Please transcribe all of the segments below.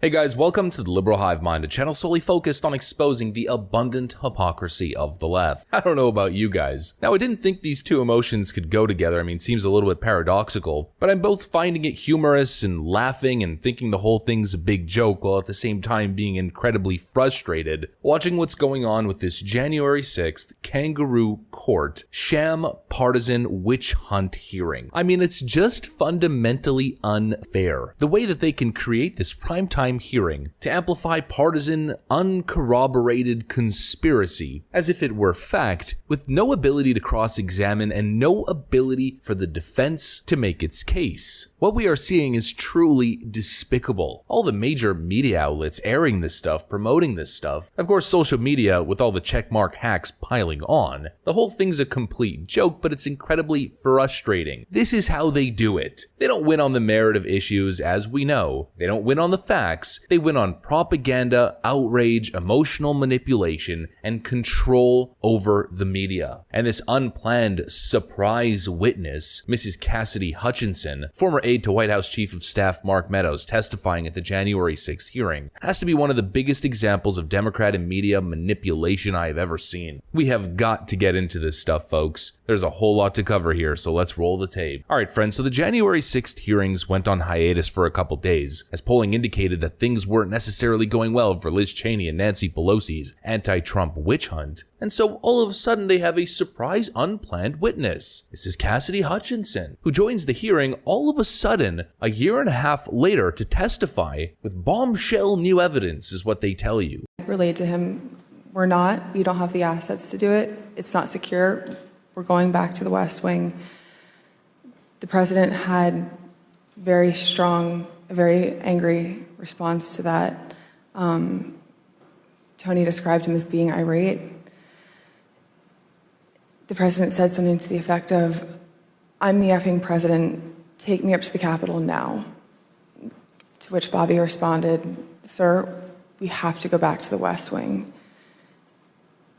Hey guys, welcome to the Liberal Hive Mind, a channel solely focused on exposing the abundant hypocrisy of the left. I don't know about you guys. Now, I didn't think these two emotions could go together. I mean, it seems a little bit paradoxical, but I'm both finding it humorous and laughing and thinking the whole thing's a big joke, while at the same time being incredibly frustrated watching what's going on with this January 6th kangaroo court sham partisan witch hunt hearing. I mean, it's just fundamentally unfair. The way that they can create this primetime hearing to amplify partisan, uncorroborated conspiracy as if it were fact, with no ability to cross-examine and no ability for the defense to make its case. What we are seeing is truly despicable. All the major media outlets airing this stuff, promoting this stuff, of course social media with all the checkmark hacks piling on. The whole thing's a complete joke, but it's incredibly frustrating. This is how they do it. They don't win on the merit of issues, as we know. They don't win on the facts. They win on propaganda, outrage, emotional manipulation, and control over the media. And this unplanned surprise witness, Mrs. Cassidy Hutchinson, former aide to White House Chief of Staff Mark Meadows, testifying at the January 6th hearing, has to be one of the biggest examples of Democrat and media manipulation I have ever seen. We have got to get into this stuff, folks. There's a whole lot to cover here, so let's roll the tape. Alright friends, so the January 6th hearings went on hiatus for a couple days, as polling indicated that things weren't necessarily going well for Liz Cheney and Nancy Pelosi's anti-Trump witch hunt. And so all of a sudden they have a surprise unplanned witness. This is Cassidy Hutchinson, who joins the hearing all of a sudden a year and a half later to testify with bombshell new evidence, is what they tell you. I relayed to him, we don't have the assets to do it. It's not secure. We're going back to the West Wing. The president had very strong, a very angry response to that. Tony described him as being irate. The president said something to the effect of, "I'm the effing president, take me up to the Capitol now." To which Bobby responded, "Sir, we have to go back to the West Wing."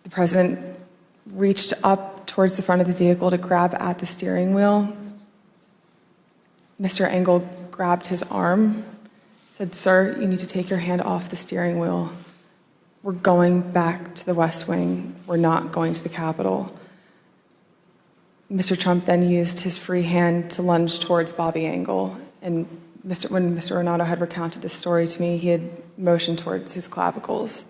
The president reached up towards the front of the vehicle to grab at the steering wheel. Mr. Engel grabbed his arm, said, "Sir, you need to take your hand off the steering wheel. We're going back to the West Wing. We're not going to the Capitol." Mr. Trump then used his free hand to lunge towards Bobby Engel. And when Mr. Renato had recounted this story to me, he had motioned towards his clavicles.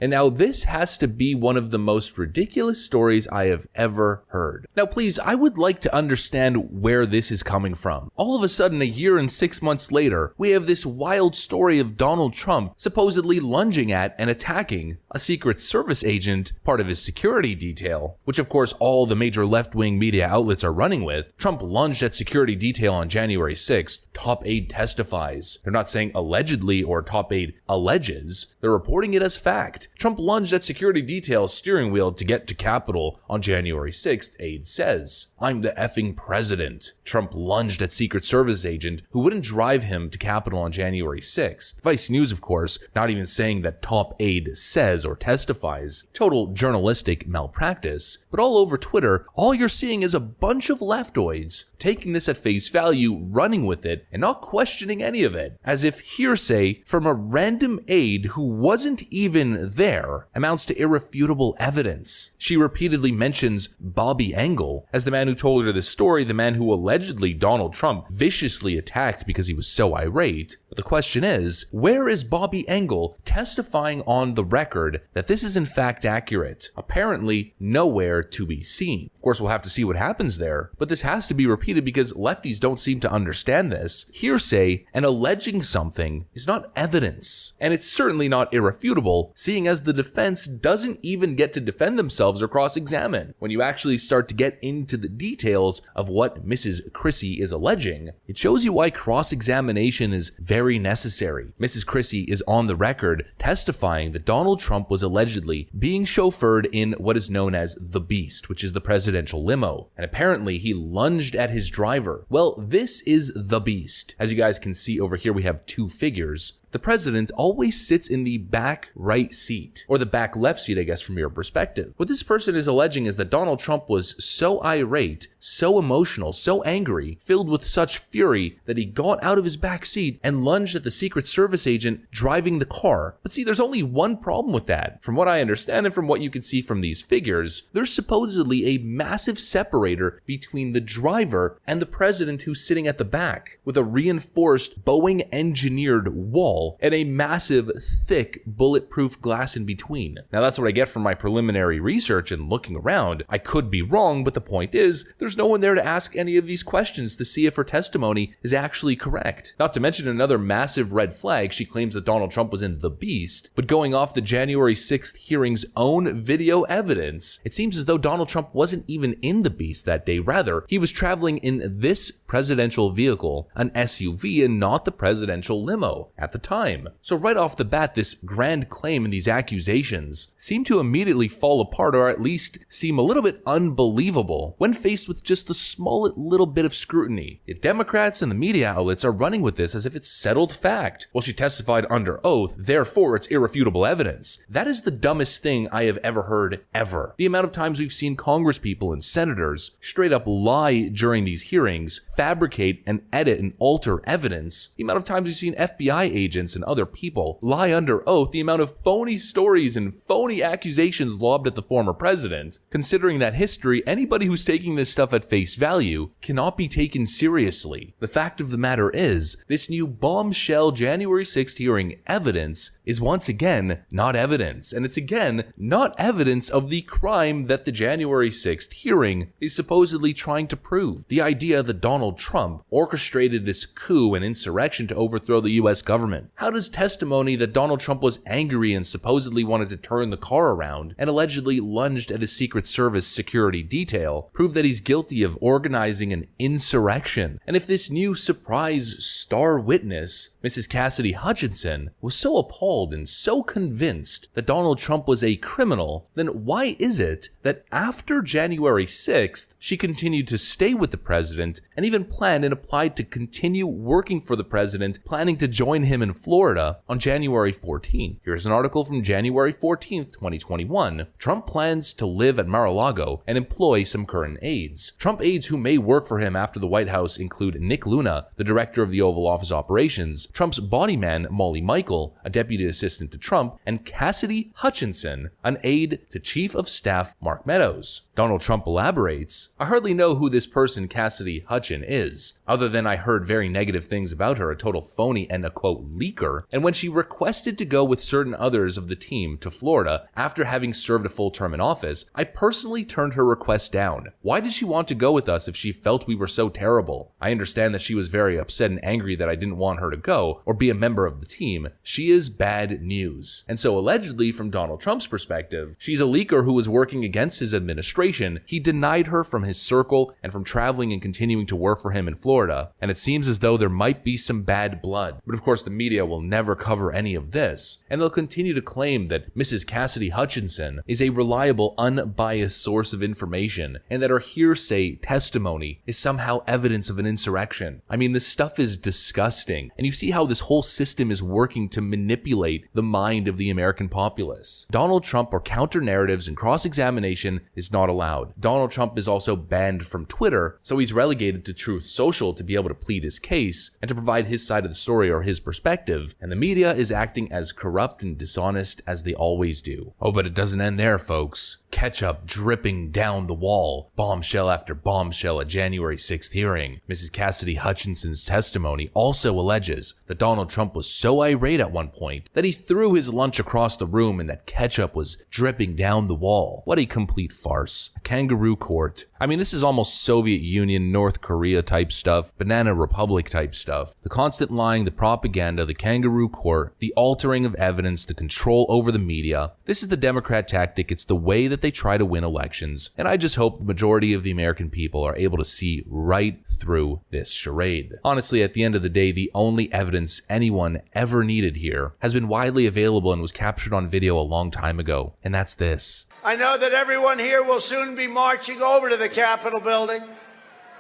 And now this has to be one of the most ridiculous stories I have ever heard. Now please, I would like to understand where this is coming from. All of a sudden, a year and 6 months later, we have this wild story of Donald Trump supposedly lunging at and attacking a Secret Service agent, part of his security detail, which of course all the major left-wing media outlets are running with. Trump lunged at security detail on January 6th. Top aide testifies. They're not saying allegedly or top aide alleges. They're reporting it as fact. Trump lunged at security detail's steering wheel to get to Capitol on January 6th, aide says. "I'm the effing president." Trump lunged at Secret Service agent who wouldn't drive him to Capitol on January 6th. Vice News, of course, not even saying that top aide says or testifies. Total journalistic malpractice. But all over Twitter, all you're seeing is a bunch of leftoids taking this at face value, running with it, and not questioning any of it, as if hearsay from a random aide who wasn't even there amounts to irrefutable evidence. She repeatedly mentions Bobby Engel as the man who told her this story, the man who allegedly Donald Trump viciously attacked because he was so irate. But the question is, where is Bobby Engel testifying on the record that this is in fact accurate? Apparently nowhere to be seen. Of course, we'll have to see what happens there, but this has to be repeated because lefties don't seem to understand this. Hearsay and alleging something is not evidence, and it's certainly not irrefutable, seeing as the defense doesn't even get to defend themselves or cross-examine. When you actually start to get into the details of what Mrs. Chrissy is alleging, it shows you why cross-examination is very necessary. Mrs. Chrissy is on the record testifying that Donald Trump was allegedly being chauffeured in what is known as the Beast, which is the presidential limo, and apparently he lunged at his driver. Well, this is the Beast. As you guys can see over here, we have two figures. the president always sits in the back right seat, or the back left seat, I guess, from your perspective. What this person is alleging is that Donald Trump was so irate, so emotional, so angry, filled with such fury that he got out of his back seat and lunged at the Secret Service agent driving the car. But see, there's only one problem with that. From what I understand and from what you can see from these figures, there's supposedly a massive separator between the driver and the president who's sitting at the back, with a reinforced Boeing engineered wall and a massive thick bulletproof glass in between. Now that's what I get from my preliminary research and looking around. I could be wrong, but the point is there's no one there to ask any of these questions to see if her testimony is actually correct. Not to mention another massive red flag, she claims that Donald Trump was in The Beast, but going off the January 6th hearing's own video evidence, it seems as though Donald Trump wasn't even in The Beast that day. Rather, he was traveling in this presidential vehicle, an SUV, and not the presidential limo at the time. So right off the bat, this grand claim and these accusations seem to immediately fall apart, or at least seem a little bit unbelievable when faced with just the smallest little bit of scrutiny. Yet Democrats and the media outlets are running with this as if it's settled fact. Well, she testified under oath, therefore it's irrefutable evidence. That is the dumbest thing I have ever heard, ever. The amount of times we've seen congresspeople and senators straight up lie during these hearings, fabricate and edit and alter evidence, the amount of times we've seen FBI agents and other people lie under oath, the amount of phony stories and phony accusations lobbed at the former president. Considering that history, anybody who's taking this stuff at face value cannot be taken seriously. The fact of the matter is, this new bombshell January 6th hearing evidence is once again not evidence, and it's again not evidence of the crime that the January 6th hearing is supposedly trying to prove. The idea that Donald Trump orchestrated this coup and insurrection to overthrow the US government. How does testimony that Donald Trump was angry and supposedly wanted to turn the car around and allegedly lunged at a Secret Service security detail prove that he's guilty of organizing an insurrection? And if this new surprise star witness, Mrs. Cassidy Hutchinson, was so appalled and so convinced that Donald Trump was a criminal, then why is it that after January 6th, she continued to stay with the president and even planned and applied to continue working for the president, planning to join him in Florida on January 14th? Here's an article from January 14th, 2021. Trump plans to live at Mar-a-Lago and employ some current aides. Trump aides who may work for him after the White House include Nick Luna, the director of the Oval Office operations, Trump's body man, Molly Michael, a deputy assistant to Trump, and Cassidy Hutchinson, an aide to Chief of Staff Mark Meadows. Donald Trump elaborates, I hardly know who this person Cassidy Hutchin is, other than I heard very negative things about her, a total phony and a quote leaker, and when she requested to go with certain others of the team to Florida after having served a full term in office, I personally turned her request down. Why did she want to go with us if she felt we were so terrible? I understand that she was very upset and angry that I didn't want her to go or be a member of the team. She is bad news. And so allegedly, from Donald Trump's perspective, she's a leaker who was working against his administration. He denied her from his circle and from traveling and continuing to work for him in Florida, and it seems as though there might be some bad blood. But of course the media will never cover any of this, and they'll continue to claim that Mrs. Cassidy Hutchinson is a reliable, unbiased source of information, and that her hearsay testimony is somehow evidence of an insurrection. I mean, this stuff is disgusting, and you see how this whole system is working to manipulate the mind of the American populace. Donald Trump or counter-narratives and cross-examination is not allowed. Donald Trump is also banned from Twitter, so he's relegated to Truth Social to be able to plead his case and to provide his side of the story or his perspective, and the media is acting as corrupt and dishonest as they always do. Oh, but it doesn't end there, folks. Ketchup dripping down the wall, bombshell after bombshell at January 6th hearing. Mrs. Cassidy Hutchinson's testimony also alleges that Donald Trump was so irate at one point that he threw his lunch across the room and that ketchup was dripping down the wall. What a complete farce. A kangaroo court. I mean, this is almost Soviet Union, North Korea type stuff, Banana Republic type stuff. The constant lying, the propaganda, the kangaroo court, the altering of evidence, the control over the media. This is the Democrat tactic. It's the way that they try to win elections. And I just hope the majority of the American people are able to see right through this charade. Honestly, at the end of the day, the only evidence anyone ever needed here has been widely available and was captured on video a long time ago. And that's this. I know that everyone here will soon be marching over to the Capitol building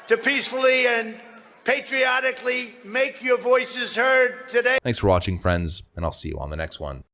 to peacefully and patriotically make your voices heard today. Thanks for watching, friends, and I'll see you on the next one.